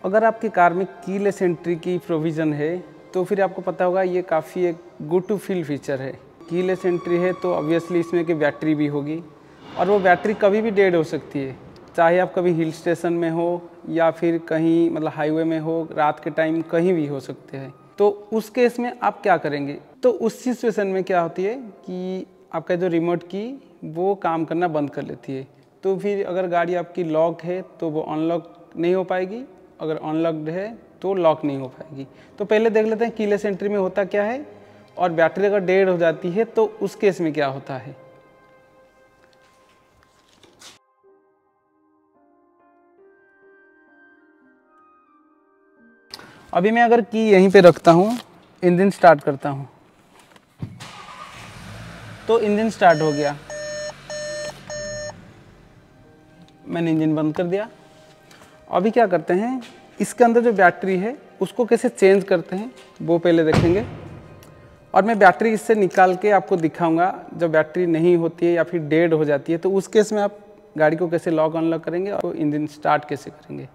अगर आपकी कार में कीलेस एंट्री की प्रोविज़न है तो फिर आपको पता होगा ये काफ़ी एक गुड टू फील फीचर है। कीलेस एंट्री है तो ऑब्वियसली इसमें कि बैटरी भी होगी और वो बैटरी कभी भी डेड हो सकती है, चाहे आप कभी हिल स्टेशन में हो या फिर कहीं मतलब हाईवे में हो, रात के टाइम कहीं भी हो सकते हैं। तो उस केस में आप क्या करेंगे? तो उस सिचुएशन में क्या होती है कि आपका जो रिमोट की वो काम करना बंद कर लेती है। तो फिर अगर गाड़ी आपकी लॉक है तो वो अनलॉक नहीं हो पाएगी, अगर अनलॉक्ड है तो लॉक नहीं हो पाएगी। तो पहले देख लेते हैं कीलेस एंट्री में होता क्या है और बैटरी अगर डेड हो जाती है तो उस केस में क्या होता है। अभी मैं अगर की यहीं पे रखता हूँ, इंजन स्टार्ट करता हूँ तो इंजन स्टार्ट हो गया, मैंने इंजन बंद कर दिया। अभी क्या करते हैं, इसके अंदर जो बैटरी है उसको कैसे चेंज करते हैं वो पहले देखेंगे और मैं बैटरी इससे निकाल के आपको दिखाऊंगा। जब बैटरी नहीं होती है या फिर डेड हो जाती है तो उस केस में आप गाड़ी को कैसे लॉक अनलॉक करेंगे और इंजन स्टार्ट कैसे करेंगे।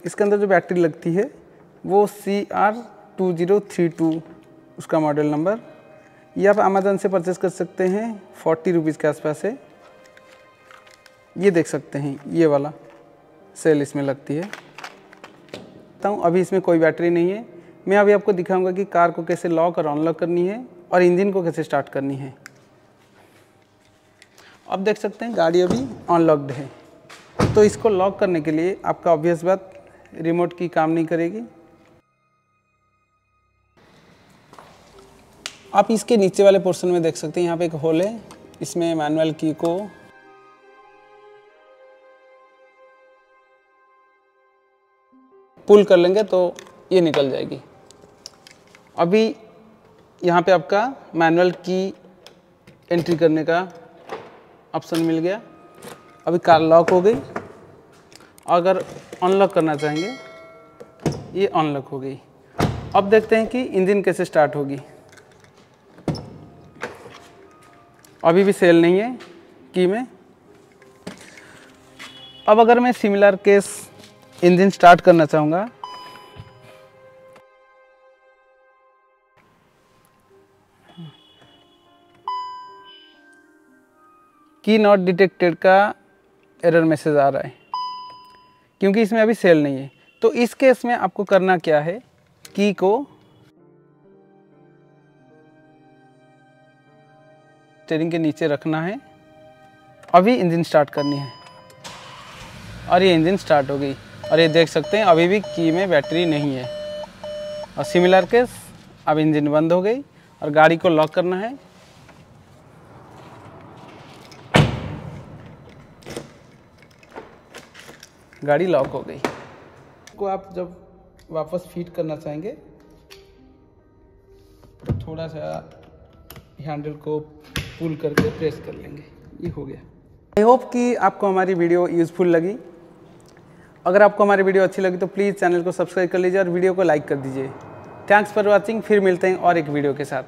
इसके अंदर जो बैटरी लगती है वो CR2032 उसका मॉडल नंबर, ये आप अमेज़न से परचेज़ कर सकते हैं, 40 रुपीज़ के आसपास है। ये देख सकते हैं, ये वाला सेल इसमें लगती है। अभी इसमें कोई बैटरी नहीं है। मैं अभी आपको दिखाऊंगा कि कार को कैसे लॉक और अनलॉक करनी है और इंजन को कैसे स्टार्ट करनी है। अब देख सकते हैं गाड़ी अभी अनलॉक्ड है। तो इसको लॉक करने के लिए आपका ऑब्वियस बात रिमोट की काम नहीं करेगी। आप इसके नीचे वाले पोर्शन में देख सकते हैं, यहाँ पे एक होल है, इसमें मैनुअल की को पुल कर लेंगे तो ये निकल जाएगी। अभी यहाँ पे आपका मैनुअल की एंट्री करने का ऑप्शन मिल गया। अभी कार लॉक हो गई। अगर अनलॉक करना चाहेंगे, ये अनलॉक हो गई। अब देखते हैं कि इंजन कैसे स्टार्ट होगी। अभी भी सेल नहीं है की में। अब अगर मैं सिमिलर केस इंजन स्टार्ट करना चाहूँगा, की नॉट डिटेक्टेड का एरर मैसेज आ रहा है क्योंकि इसमें अभी सेल नहीं है। तो इस केस में आपको करना क्या है, की को स्टीयरिंग के नीचे रखना है, अभी इंजन स्टार्ट करनी है और ये इंजन स्टार्ट हो गई। और ये देख सकते हैं अभी भी की में बैटरी नहीं है। और सिमिलर केस, अब इंजन बंद हो गई और गाड़ी को लॉक करना है। गाड़ी लॉक हो गई। को आप जब वापस फिट करना चाहेंगे तो थोड़ा सा हैंडल को पुल करके प्रेस कर लेंगे, ये हो गया। आई होप कि आपको हमारी वीडियो यूज़फुल लगी। अगर आपको हमारी वीडियो अच्छी लगी तो प्लीज़ चैनल को सब्सक्राइब कर लीजिए और वीडियो को लाइक कर दीजिए। Thanks for watching. फिर मिलते हैं और एक वीडियो के साथ।